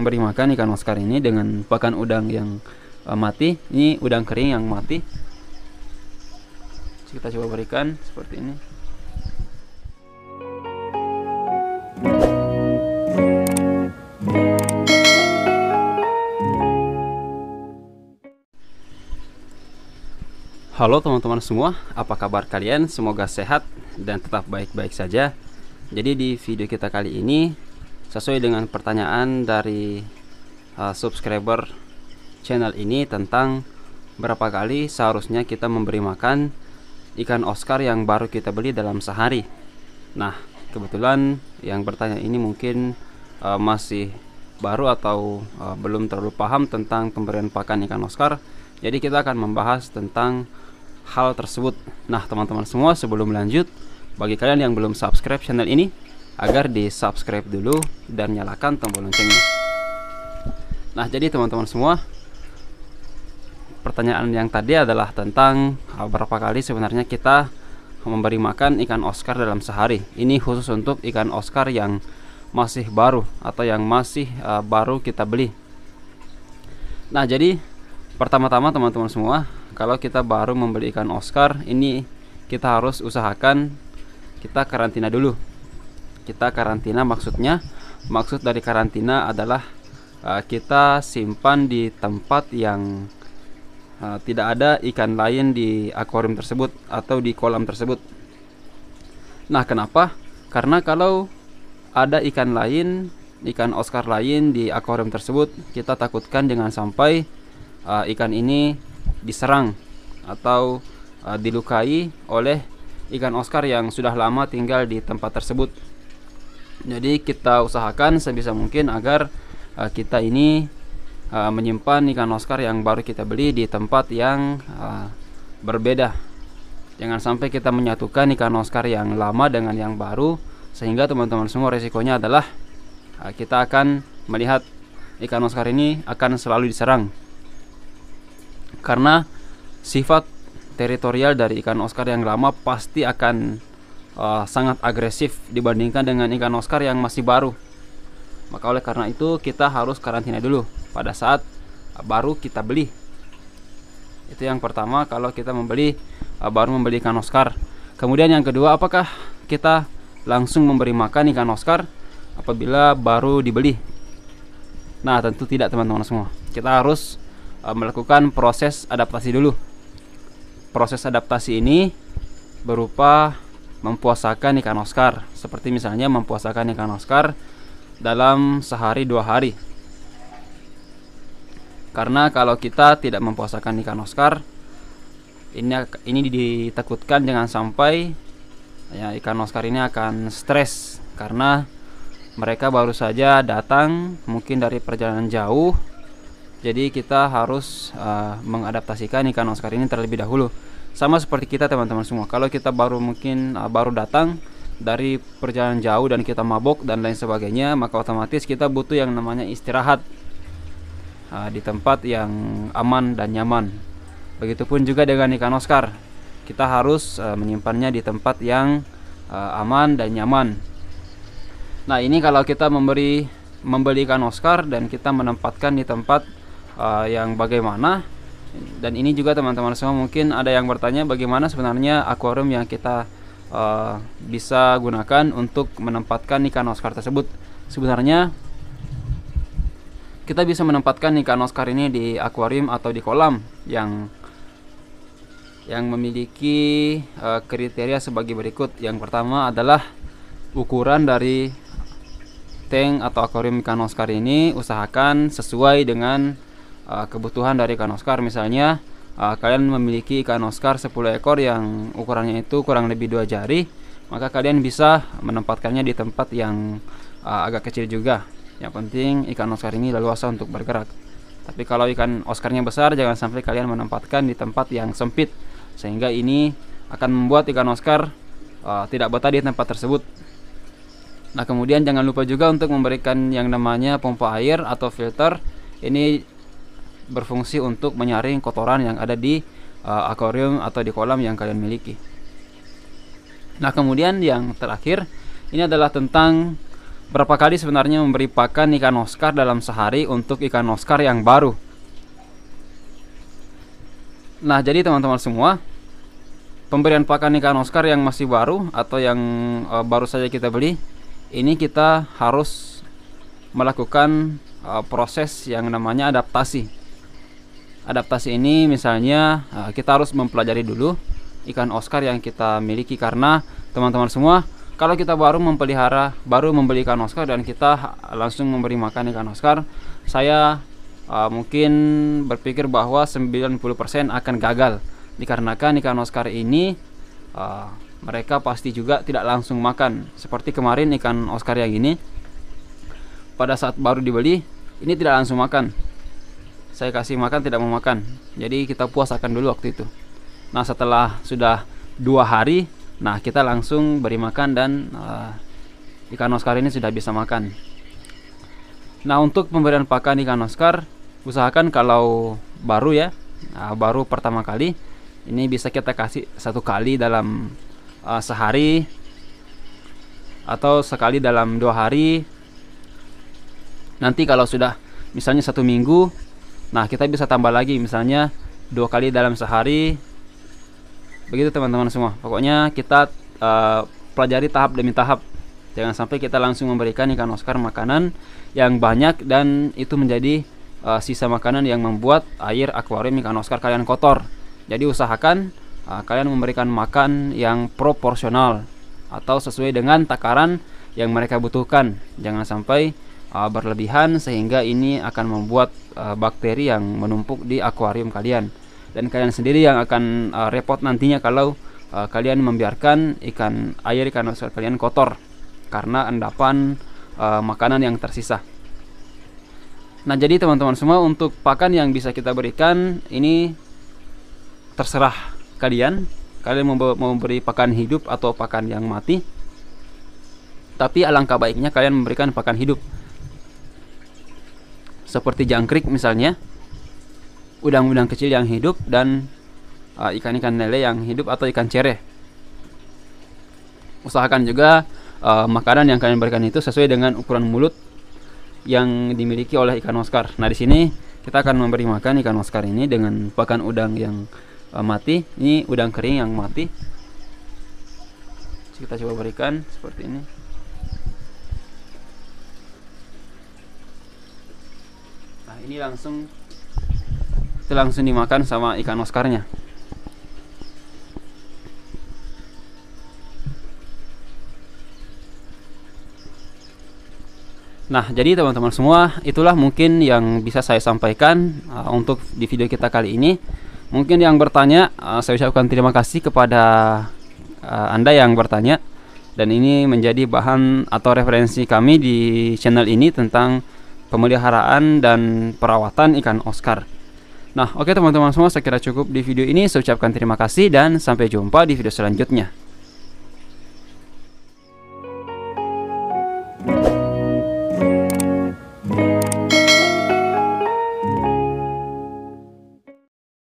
Memberi makan ikan Oscar ini dengan pakan udang yang mati. Ini udang kering yang mati. Kita coba berikan seperti ini. Halo teman-teman semua, apa kabar kalian? Semoga sehat dan tetap baik-baik saja. Jadi di video kita kali ini, sesuai dengan pertanyaan dari subscriber channel ini tentang berapa kali seharusnya kita memberi makan ikan Oscar yang baru kita beli dalam sehari. Nah, kebetulan yang bertanya ini mungkin masih baru atau belum terlalu paham tentang pemberian pakan ikan Oscar. Jadi kita akan membahas tentang hal tersebut. Nah teman-teman semua, sebelum lanjut, bagi kalian yang belum subscribe channel ini, agar di subscribe dulu dan nyalakan tombol loncengnya. Nah jadi teman-teman semua, pertanyaan yang tadi adalah tentang berapa kali sebenarnya kita memberi makan ikan Oscar dalam sehari. Ini khusus untuk ikan Oscar yang masih baru atau yang masih baru kita beli. Nah jadi pertama-tama teman-teman semua, kalau kita baru membeli ikan Oscar, ini kita harus usahakan kita karantina dulu. Kita karantina maksud dari karantina adalah kita simpan di tempat yang tidak ada ikan lain di akuarium tersebut atau di kolam tersebut. Nah kenapa? Karena kalau ada ikan lain, ikan Oscar lain di akuarium tersebut, kita takutkan jangan sampai ikan ini diserang atau dilukai oleh ikan Oscar yang sudah lama tinggal di tempat tersebut. Jadi kita usahakan sebisa mungkin agar kita ini menyimpan ikan Oscar yang baru kita beli di tempat yang berbeda. Jangan sampai kita menyatukan ikan Oscar yang lama dengan yang baru, sehingga teman-teman semua resikonya adalah kita akan melihat ikan Oscar ini akan selalu diserang. Karena sifat teritorial dari ikan Oscar yang lama pasti akan sangat agresif dibandingkan dengan ikan Oscar yang masih baru. Maka oleh karena itu kita harus karantina dulu pada saat baru kita beli. Itu yang pertama kalau kita baru membeli ikan Oscar. Kemudian yang kedua, apakah kita langsung memberi makan ikan Oscar apabila baru dibeli? Nah tentu tidak teman-teman semua. Kita harus melakukan proses adaptasi dulu. Proses adaptasi ini berupa mempuasakan ikan Oscar, seperti misalnya mempuasakan ikan Oscar dalam sehari 2 hari. Karena kalau kita tidak mempuasakan ikan Oscar, ini ditakutkan jangan sampai ikan Oscar ini akan stres karena mereka baru saja datang mungkin dari perjalanan jauh. Jadi kita harus mengadaptasikan ikan Oscar ini terlebih dahulu. Sama seperti kita teman-teman semua. Kalau kita baru datang dari perjalanan jauh dan kita mabok dan lain sebagainya, maka otomatis kita butuh yang namanya istirahat di tempat yang aman dan nyaman. Begitupun juga dengan ikan Oscar. Kita harus menyimpannya di tempat yang aman dan nyaman. Nah ini kalau kita membeli ikan Oscar dan kita menempatkan di tempat yang bagaimana. Dan ini juga teman-teman semua mungkin ada yang bertanya bagaimana sebenarnya akuarium yang kita bisa gunakan untuk menempatkan ikan Oscar tersebut. Sebenarnya kita bisa menempatkan ikan Oscar ini di akuarium atau di kolam yang memiliki kriteria sebagai berikut. Yang pertama adalah ukuran dari tank atau akuarium ikan Oscar ini usahakan sesuai dengan kebutuhan dari ikan Oscar. Misalnya kalian memiliki ikan Oscar 10 ekor yang ukurannya itu kurang lebih 2 jari, maka kalian bisa menempatkannya di tempat yang agak kecil juga. Yang penting ikan Oscar ini leluasa untuk bergerak. Tapi kalau ikan Oscarnya besar, jangan sampai kalian menempatkan di tempat yang sempit, sehingga ini akan membuat ikan Oscar tidak betah di tempat tersebut. Nah kemudian jangan lupa juga untuk memberikan yang namanya pompa air atau filter. Ini berfungsi untuk menyaring kotoran yang ada di akuarium atau di kolam yang kalian miliki. Nah kemudian yang terakhir ini adalah tentang berapa kali sebenarnya memberi pakan ikan Oscar dalam sehari untuk ikan Oscar yang baru. Nah, jadi teman-teman semua, pemberian pakan ikan Oscar yang masih baru atau yang baru saja kita beli, ini kita harus melakukan proses yang namanya adaptasi. Adaptasi ini misalnya kita harus mempelajari dulu ikan Oscar yang kita miliki, karena teman-teman semua, kalau kita baru membeli ikan Oscar dan kita langsung memberi makan ikan Oscar, saya mungkin berpikir bahwa 90% akan gagal, dikarenakan ikan Oscar ini mereka pasti juga tidak langsung makan. Seperti kemarin ikan Oscar yang ini, pada saat baru dibeli ini tidak langsung makan, saya kasih makan tidak mau makan, jadi kita puasakan dulu waktu itu. Nah, setelah sudah 2 hari, nah kita langsung beri makan dan ikan Oscar ini sudah bisa makan. Nah, untuk pemberian pakan ikan Oscar, usahakan kalau baru ya, baru pertama kali, ini bisa kita kasih 1 kali dalam sehari, atau sekali dalam 2 hari. Nanti kalau sudah misalnya 1 minggu, nah kita bisa tambah lagi, misalnya 2 kali dalam sehari. Begitu teman-teman semua. Pokoknya kita pelajari tahap demi tahap. Jangan sampai kita langsung memberikan ikan Oscar makanan yang banyak dan itu menjadi sisa makanan yang membuat air akuarium ikan Oscar kalian kotor. Jadi usahakan kalian memberikan makan yang proporsional atau sesuai dengan takaran yang mereka butuhkan. Jangan sampai berlebihan sehingga ini akan membuat bakteri yang menumpuk di akuarium kalian, dan kalian sendiri yang akan repot nantinya kalau kalian membiarkan air ikan Oscar kalian kotor karena endapan makanan yang tersisa. Nah, jadi teman-teman semua, untuk pakan yang bisa kita berikan ini terserah kalian mau memberi pakan hidup atau pakan yang mati. Tapi alangkah baiknya kalian memberikan pakan hidup, seperti jangkrik misalnya, udang-udang kecil yang hidup, dan ikan-ikan lele yang hidup atau ikan cere. Usahakan juga makanan yang kalian berikan itu sesuai dengan ukuran mulut yang dimiliki oleh ikan Oscar. Nah, di sini kita akan memberi makan ikan Oscar ini dengan pakan udang yang mati. Ini udang kering yang mati. Kita coba berikan seperti ini. Nah, ini langsung dimakan sama ikan Oscarnya. Nah, jadi teman-teman semua, itulah mungkin yang bisa saya sampaikan untuk di video kita kali ini. Mungkin yang bertanya, saya ucapkan terima kasih kepada Anda yang bertanya, dan ini menjadi bahan atau referensi kami di channel ini tentang pemeliharaan dan perawatan ikan Oscar. Nah, oke teman-teman semua, saya kira cukup di video ini. Saya ucapkan terima kasih dan sampai jumpa di video selanjutnya.